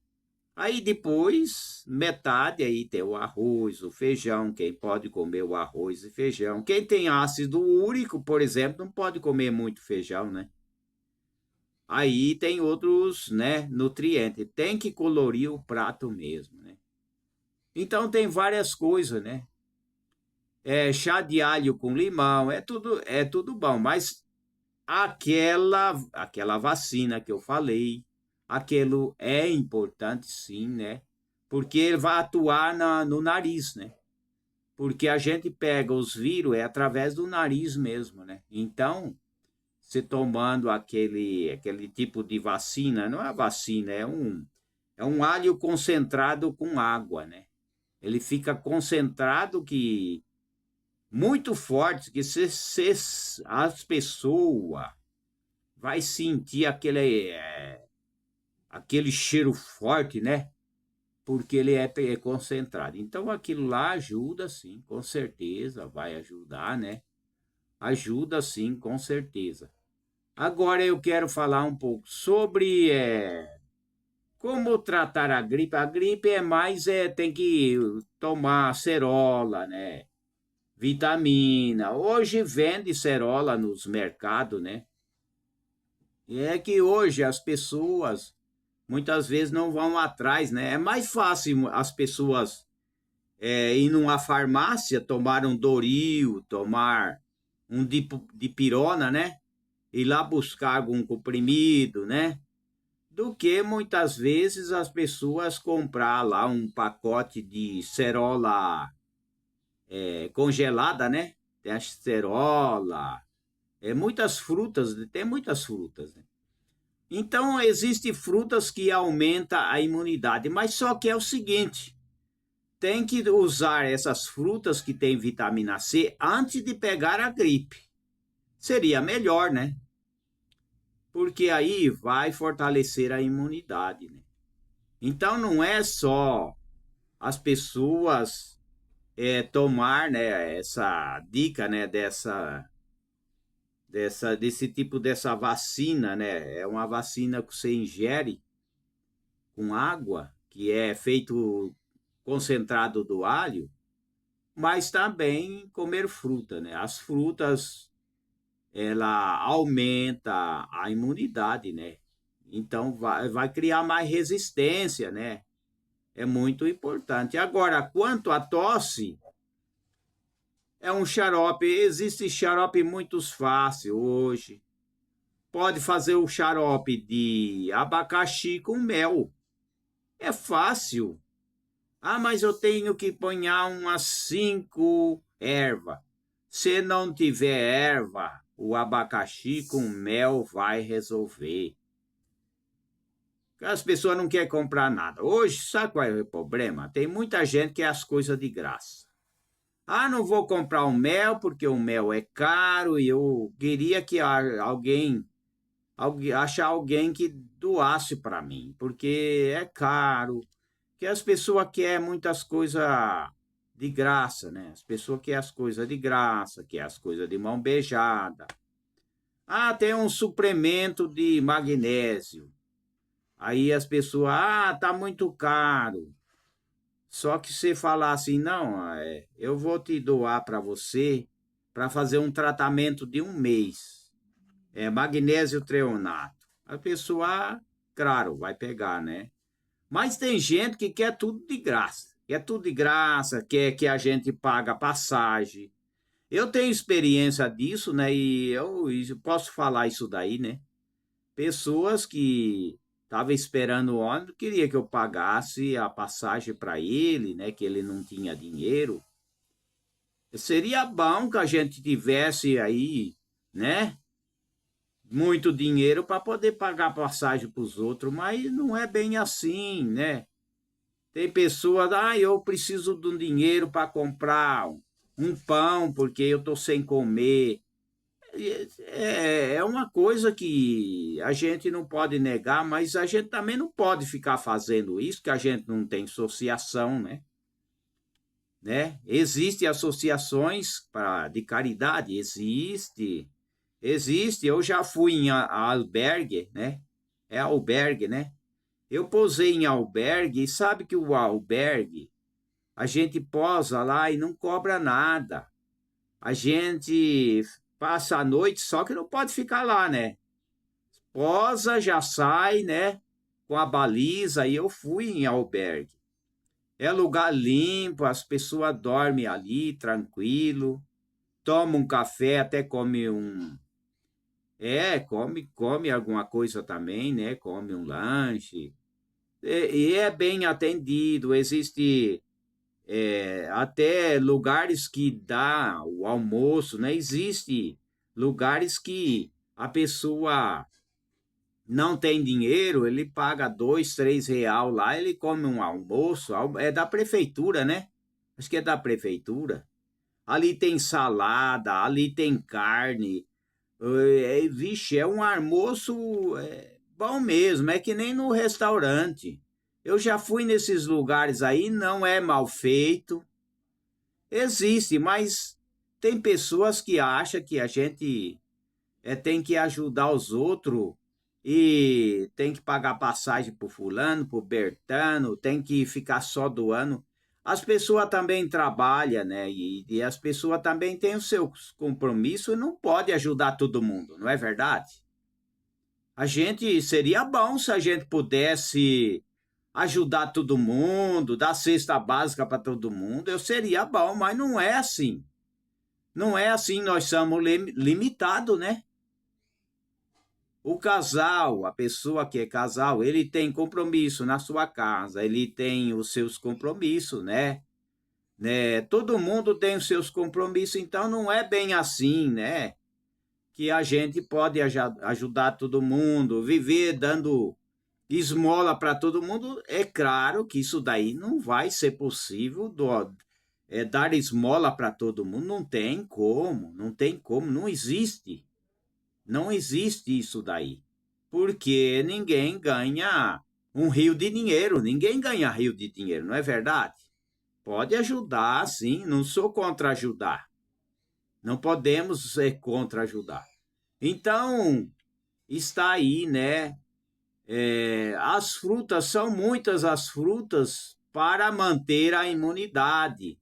Aí depois, metade aí tem o arroz, o feijão. Quem pode comer o arroz e feijão. Quem tem ácido úrico, por exemplo, não pode comer muito feijão, né? Aí tem outros, né, nutrientes. Tem que colorir o prato mesmo, né? Então tem várias coisas, né? Chá de alho com limão, é tudo bom, mas aquela vacina que eu falei, aquilo é importante sim, né? Porque ele vai atuar no nariz, né? Porque a gente pega os vírus através do nariz mesmo, né? Então, se tomando aquele tipo de vacina, não é vacina, é um alho concentrado com água, né? Ele fica concentrado que muito forte que se as pessoas vai sentir aquele cheiro forte, né? Porque ele é concentrado. Então aquilo lá ajuda sim, com certeza vai ajudar, né? Ajuda sim, com certeza. Agora eu quero falar um pouco sobre como tratar a gripe. A gripe tem que tomar cerola, né? Vitamina. Hoje vende cerola nos mercados, né? E é que hoje as pessoas muitas vezes não vão atrás, né? É mais fácil as pessoas ir numa farmácia, tomar um Doril, tomar um dipirona, né? Ir lá buscar algum comprimido, né? Do que muitas vezes as pessoas comprar lá um pacote de cerola congelada, né? Tem a cerola, tem muitas frutas, né? Então, existem frutas que aumentam a imunidade, mas só que é o seguinte, tem que usar essas frutas que têm vitamina C antes de pegar a gripe. Seria melhor, né? Porque aí vai fortalecer a imunidade, né? Então, não é só as pessoas tomar, né, essa dica, né, dessa vacina, né? É uma vacina que você ingere com água, que é feito concentrado do alho, mas também comer fruta, né? As frutas, ela aumenta a imunidade, né? Então vai criar mais resistência, né? É muito importante. Agora, quanto à tosse, é um xarope. Existe xarope muito fácil hoje. Pode fazer o xarope de abacaxi com mel. É fácil. Ah, mas eu tenho que ponhar umas 5 ervas. Se não tiver erva, o abacaxi com mel vai resolver. As pessoas não querem comprar nada. Hoje, sabe qual é o problema? Tem muita gente que quer as coisas de graça. Ah, não vou comprar o mel porque o mel é caro e eu queria que achar alguém que doasse para mim, porque é caro, que as pessoas querem muitas coisas de graça, né? As pessoas querem as coisas de graça, querem as coisas de mão beijada. Ah, tem um suplemento de magnésio. Aí as pessoas, tá muito caro. Só que você falar assim, não, eu vou te doar para você para fazer um tratamento de 1 mês. É magnésio treonato. A pessoa, claro, vai pegar, né? Mas tem gente que quer tudo de graça. Quer tudo de graça, quer que a gente pague a passagem. Eu tenho experiência disso, né? E eu posso falar isso daí, né? Pessoas que estavam esperando o ônibus, queria que eu pagasse a passagem para ele, né? Que ele não tinha dinheiro. Seria bom que a gente tivesse aí, né? Muito dinheiro para poder pagar passagem para os outros, mas não é bem assim, né? Tem pessoas, eu preciso de um dinheiro para comprar um pão porque eu estou sem comer. É uma coisa que a gente não pode negar, mas a gente também não pode ficar fazendo isso, que a gente não tem associação, né? Existem associações de caridade, existe. Eu já fui em albergue, né? É albergue, né? Eu posei em albergue e sabe que o albergue a gente posa lá e não cobra nada. A gente passa a noite, só que não pode ficar lá, né? Posa, já sai, né? Com a baliza, e eu fui em albergue. É lugar limpo, as pessoas dormem ali, tranquilo, tomam um café, até come come alguma coisa também, né? Come um lanche. E é bem atendido, existe até lugares que dá o almoço, né? Existe lugares que a pessoa não tem dinheiro, ele paga 2, 3 real lá, ele come um almoço, é da prefeitura, né? Acho que é da prefeitura. Ali tem salada, ali tem carne. Vixe, é um almoço bom mesmo, é que nem no restaurante. Eu já fui nesses lugares aí, não é mal feito. Existe, mas tem pessoas que acham que a gente tem que ajudar os outros e tem que pagar passagem pro fulano, pro Bertano, tem que ficar só doando. As pessoas também trabalham, né? E as pessoas também têm os seus compromissos e não pode ajudar todo mundo, não é verdade? A gente seria bom se a gente pudesse ajudar todo mundo, dar cesta básica para todo mundo. Eu seria bom, mas não é assim. Não é assim, nós somos limitados, né? O casal, a pessoa que é casal, ele tem compromisso na sua casa, ele tem os seus compromissos, né? Todo mundo tem os seus compromissos, então não é bem assim, né? Que a gente pode ajudar todo mundo, viver dando esmola para todo mundo. É claro que isso daí não vai ser possível dar esmola para todo mundo, não tem como, não existe. Não existe isso daí. Porque ninguém ganha um rio de dinheiro, ninguém ganha rio de dinheiro, não é verdade? Pode ajudar, sim, não sou contra ajudar. Não podemos ser contra ajudar. Então, está aí, né? As frutas, são muitas as frutas para manter a imunidade.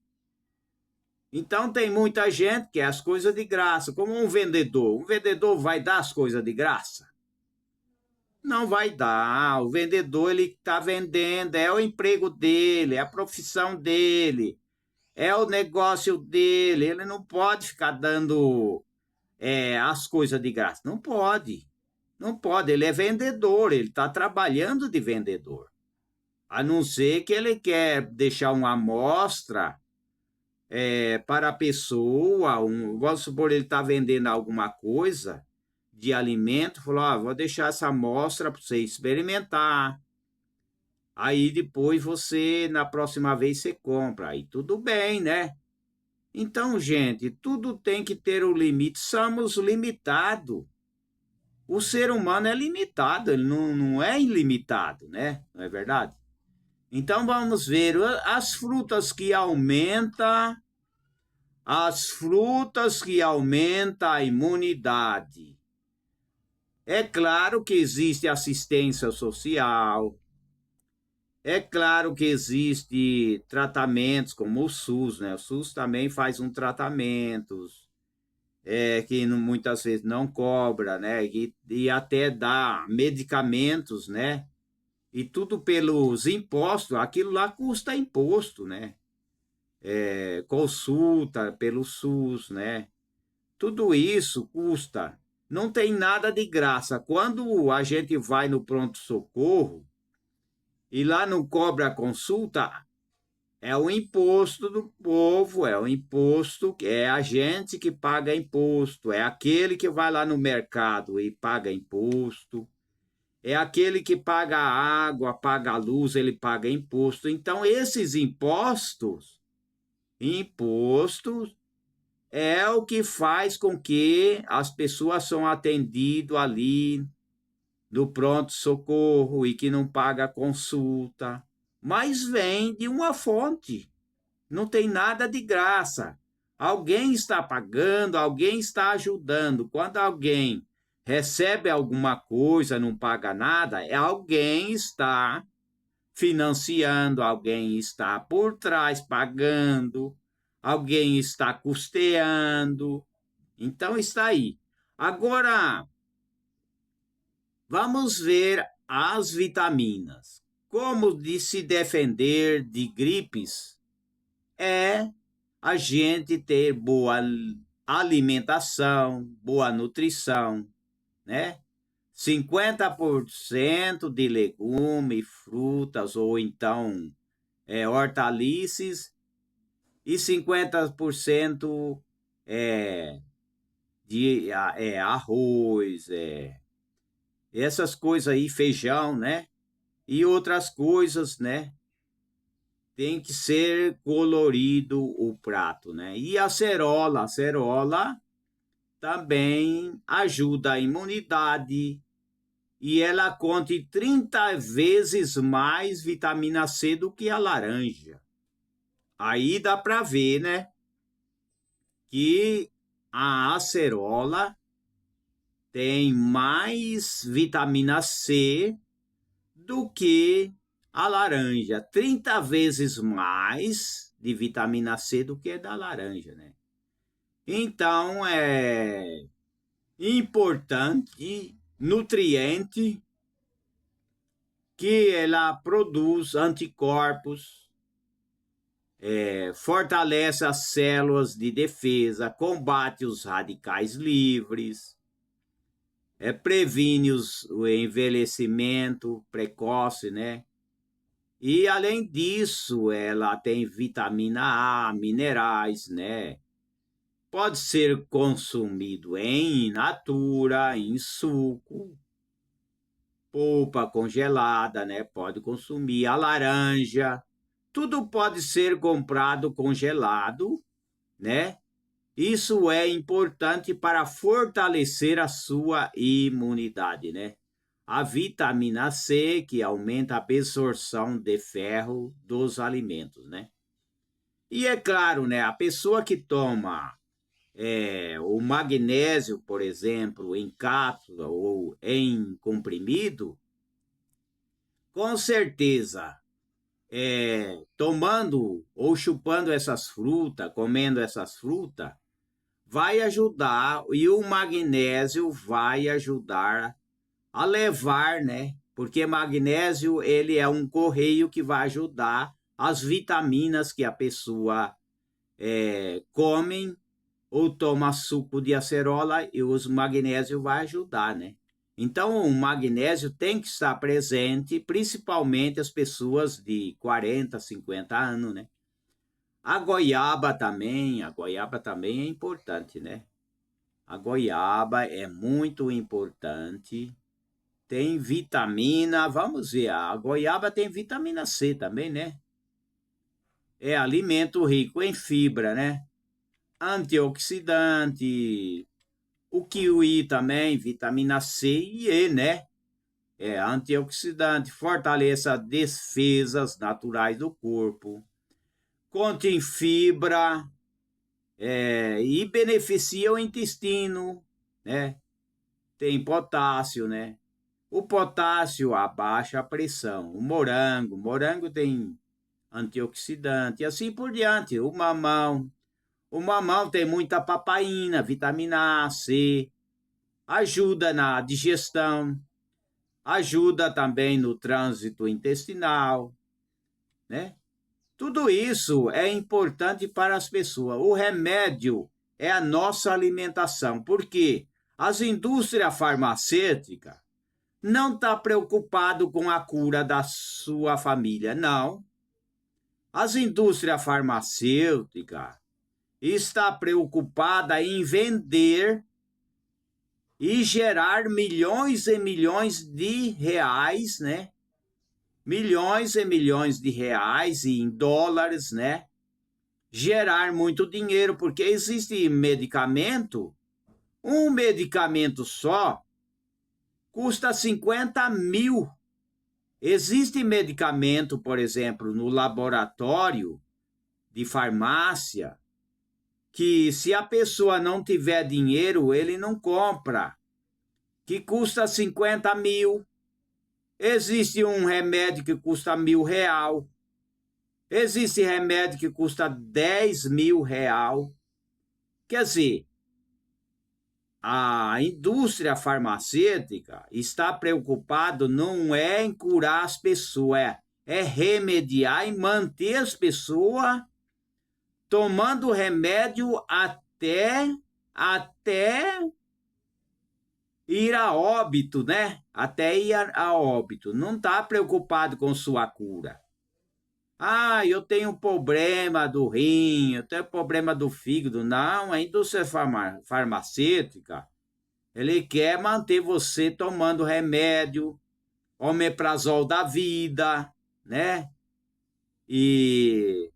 Então tem muita gente que é as coisas de graça, como um vendedor. Um vendedor vai dar as coisas de graça? Não vai dar. O vendedor, ele está vendendo, é o emprego dele, é a profissão dele, é o negócio dele. Ele não pode ficar dando as coisas de graça. Não pode. Não pode. Ele é vendedor, ele está trabalhando de vendedor. A não ser que ele quer deixar uma amostra para a pessoa, vamos supor, ele está vendendo alguma coisa de alimento, falou, vou deixar essa amostra para você experimentar. Aí depois você, na próxima vez, você compra. Aí tudo bem, né? Então, gente, tudo tem que ter um limite. Somos limitados. O ser humano é limitado, ele não é ilimitado, né? Não é verdade? Então, vamos ver as frutas que aumentam, a imunidade. É claro que existe assistência social, é claro que existe tratamentos como o SUS, né? O SUS também faz um tratamento que muitas vezes não cobra, né? E até dá medicamentos, né? E tudo pelos impostos, aquilo lá custa imposto, né? Consulta pelo SUS, né? Tudo isso custa. Não tem nada de graça. Quando a gente vai no pronto-socorro e lá não cobra a consulta, é o imposto do povo, é o imposto, é a gente que paga imposto, é aquele que vai lá no mercado e paga imposto, é aquele que paga a água, paga a luz, ele paga imposto. Então, esses impostos é o que faz com que as pessoas são atendidas ali no pronto-socorro e que não paga consulta, mas vem de uma fonte. Não tem nada de graça. Alguém está pagando, alguém está ajudando. Quando alguém recebe alguma coisa, não paga nada, alguém está financiando, alguém está por trás pagando, alguém está custeando. Então está aí. Agora, vamos ver as vitaminas. Como de se defender de gripes é a gente ter boa alimentação, boa nutrição, né? 50% de legumes, frutas ou então hortaliças e 50% de arroz, essas coisas aí, feijão, né? E outras coisas, né? Tem que ser colorido o prato, né? E a acerola também ajuda a imunidade e ela contém 30 vezes mais vitamina C do que a laranja. Aí dá para ver, né? Que a acerola tem mais vitamina C do que a laranja. 30 vezes mais de vitamina C do que da laranja, né? Então, é importante, nutriente, que ela produz anticorpos, fortalece as células de defesa, combate os radicais livres, previne o envelhecimento precoce, né? E além disso, ela tem vitamina A, minerais, né? Pode ser consumido em natura, em suco, polpa congelada, né? Pode consumir a laranja. Tudo pode ser comprado congelado, né? Isso é importante para fortalecer a sua imunidade, né? A vitamina C, que aumenta a absorção de ferro dos alimentos, né? E é claro, né? A pessoa que toma o magnésio, por exemplo, em cápsula ou em comprimido, com certeza, tomando ou chupando essas frutas, comendo essas frutas, vai ajudar, e o magnésio vai ajudar a levar, né? Porque magnésio, ele é um correio que vai ajudar as vitaminas que a pessoa come ou toma suco de acerola e os magnésio vai ajudar, né? Então, o magnésio tem que estar presente, principalmente as pessoas de 40, 50 anos, né? A goiaba também é importante, né? A goiaba é muito importante. Tem vitamina, vamos ver, a goiaba tem vitamina C também, né? É alimento rico em fibra, né? Antioxidante, o kiwi também, vitamina C e E, né? É antioxidante, fortalece as defesas naturais do corpo, contém fibra, e beneficia o intestino, né? Tem potássio, né? O potássio abaixa a pressão. O morango tem antioxidante, e assim por diante. O mamão tem muita papaina, vitamina A, C, ajuda na digestão, ajuda também no trânsito intestinal, né? Tudo isso é importante para as pessoas. O remédio é a nossa alimentação, porque as indústrias farmacêuticas não estão preocupadas com a cura da sua família, não. As indústrias farmacêuticas estão preocupadas em vender e gerar milhões e milhões de reais, né? Milhões e milhões de reais e em dólares, né? Gerar muito dinheiro, porque existe medicamento, um medicamento só custa 50 mil. Existe medicamento, por exemplo, no laboratório de farmácia, que se a pessoa não tiver dinheiro, ele não compra, que custa 50 mil. Existe um remédio que custa R$ 1.000. Existe remédio que custa R$ 10.000. Quer dizer, a indústria farmacêutica está preocupada não é em curar as pessoas, é remediar e manter as pessoas tomando remédio até ir a óbito, né? Até ir a óbito. Não está preocupado com sua cura. Ah, eu tenho problema do rim, eu tenho problema do fígado. Não, a indústria farmacêutica, ele quer manter você tomando remédio, omeprazol da vida, né? E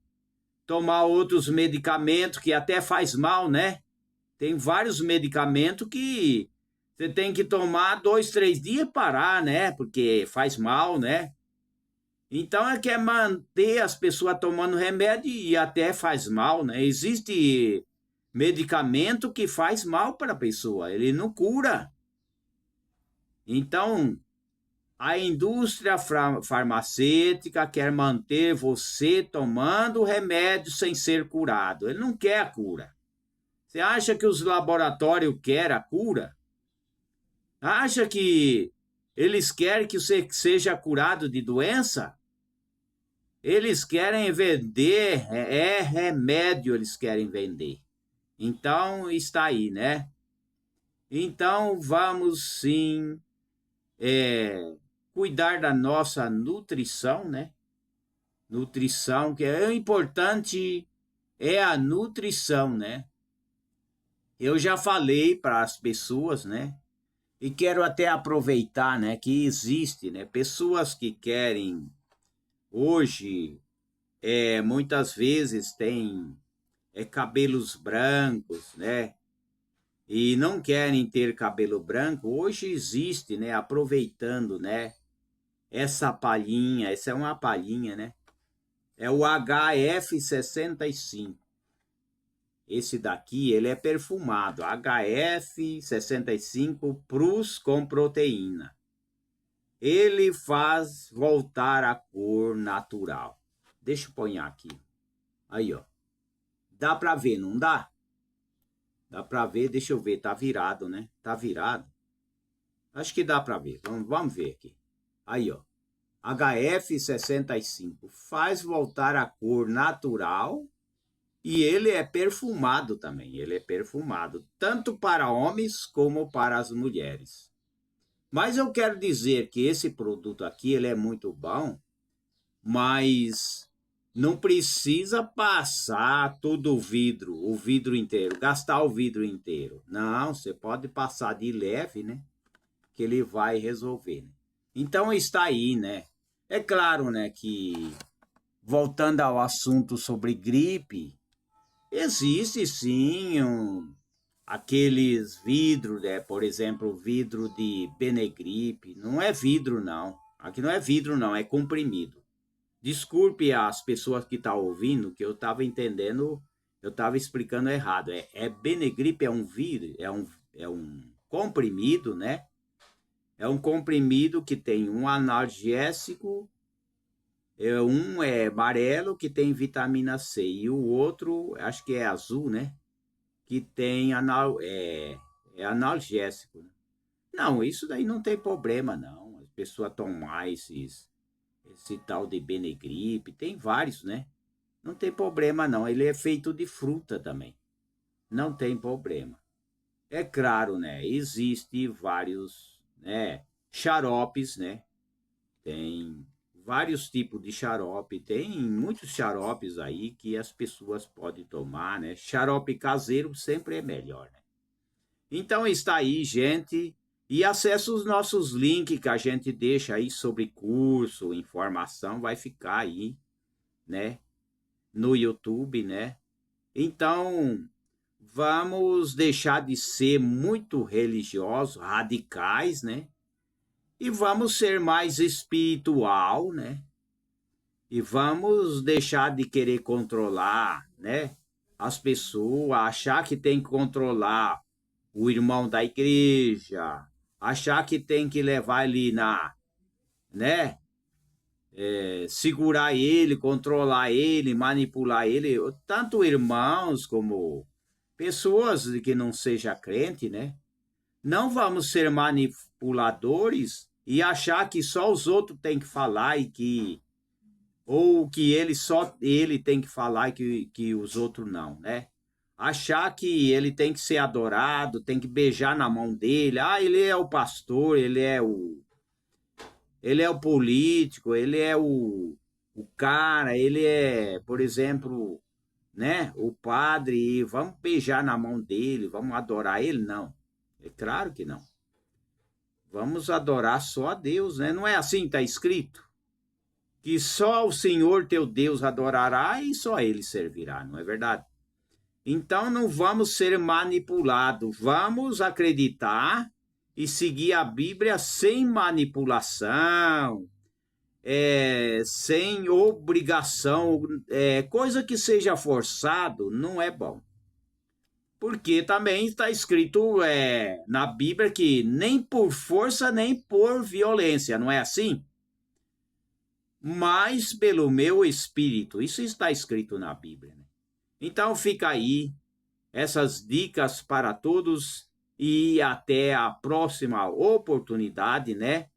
tomar outros medicamentos que até faz mal, né? Tem vários medicamentos que você tem que tomar 2, 3 dias e parar, né? Porque faz mal, né? Então é que é manter as pessoas tomando remédio e até faz mal, né? Existe medicamento que faz mal para a pessoa, ele não cura. Então, a indústria farmacêutica quer manter você tomando remédio sem ser curado. Ele não quer a cura. Você acha que os laboratórios querem a cura? Acha que eles querem que você seja curado de doença? Eles querem vender, remédio, eles querem vender. Então, está aí, né? Então, vamos sim cuidar da nossa nutrição, né? Nutrição, que é importante, é a nutrição, né? Eu já falei para as pessoas, né? E quero até aproveitar, né? Que existe, né? Pessoas que querem hoje, muitas vezes têm cabelos brancos, né? E não querem ter cabelo branco. Hoje existe, né? Aproveitando, né? Essa palhinha, essa é uma palhinha, né? É o HF65. Esse daqui, ele é perfumado. HF65 Plus com proteína. Ele faz voltar a cor natural. Deixa eu pôr aqui. Aí, ó. Dá pra ver, não dá? Dá pra ver, deixa eu ver. Tá virado, né? Tá virado. Acho que dá para ver. Vamos ver aqui. Aí, ó. HF65 faz voltar a cor natural e ele é perfumado também. Ele é perfumado tanto para homens como para as mulheres. Mas eu quero dizer que esse produto aqui ele é muito bom, mas não precisa passar todo o vidro inteiro, gastar o vidro inteiro. Não, você pode passar de leve, né? Que ele vai resolver, né? Então está aí, né? É claro, né, que voltando ao assunto sobre gripe, existe sim aqueles vidros, né, por exemplo, vidro de Benegripe, não é vidro não. Aqui não é vidro não, é comprimido. Desculpe as pessoas que estão ouvindo, que eu estava entendendo, eu estava explicando errado. Benegripe é um vidro, é um comprimido, né? É um comprimido que tem um analgésico, um é amarelo que tem vitamina C e o outro, acho que é azul, né? Que tem é analgésico. Não, isso daí não tem problema, não. As pessoas tomar esse tal de Benegripe, tem vários, né? Não tem problema, não. Ele é feito de fruta também. Não tem problema. É claro, né? Existe vários, né? Xaropes, né? Tem vários tipos de xarope. Tem muitos xaropes aí que as pessoas podem tomar, né? Xarope caseiro sempre é melhor, né? Então está aí, gente. E acesse os nossos links que a gente deixa aí sobre curso, informação, vai ficar aí, né? No YouTube, né? Então, vamos deixar de ser muito religiosos, radicais, né? E vamos ser mais espiritual, né? E vamos deixar de querer controlar, né? As pessoas, achar que tem que controlar o irmão da igreja, achar que tem que levar ele né? Segurar ele, controlar ele, manipular ele, tanto irmãos como pessoas que não seja crente, né? Não vamos ser manipuladores e achar que só os outros têm que falar e que ou que ele só ele tem que falar e que os outros não, né? Achar que ele tem que ser adorado, tem que beijar na mão dele. Ah, ele é o pastor, ele é o político, ele é o cara, ele é, por exemplo, né, o padre, e vamos beijar na mão dele, vamos adorar ele? Não. É claro que não. Vamos adorar só a Deus, né? Não é assim que está escrito? Que só o Senhor teu Deus adorará e só ele servirá, não é verdade? Então não vamos ser manipulados, vamos acreditar e seguir a Bíblia sem manipulação, sem obrigação, coisa que seja forçado não é bom. Porque também está escrito na Bíblia que nem por força nem por violência, não é assim? Mas pelo meu espírito. Isso está escrito na Bíblia. Né? Então fica aí essas dicas para todos e até a próxima oportunidade, né?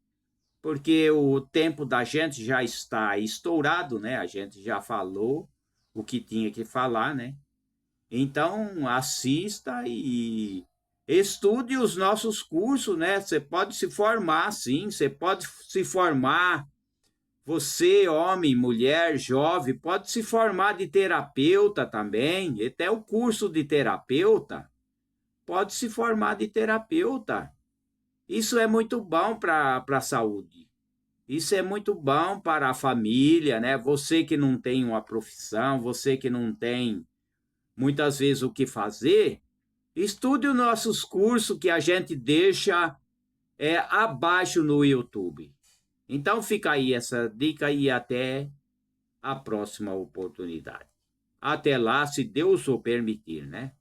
Porque o tempo da gente já está estourado, né? A gente já falou o que tinha que falar, né? Então assista e estude os nossos cursos, né? Você pode se formar, sim, você pode se formar. Você, homem, mulher, jovem, pode se formar de terapeuta também. Até o curso de terapeuta pode se formar de terapeuta. Isso é muito bom para a saúde. Isso é muito bom para a família, né? Você que não tem uma profissão, você que não tem muitas vezes o que fazer, estude os nossos cursos que a gente deixa abaixo no YouTube. Então fica aí essa dica e até a próxima oportunidade. Até lá, se Deus o permitir, né?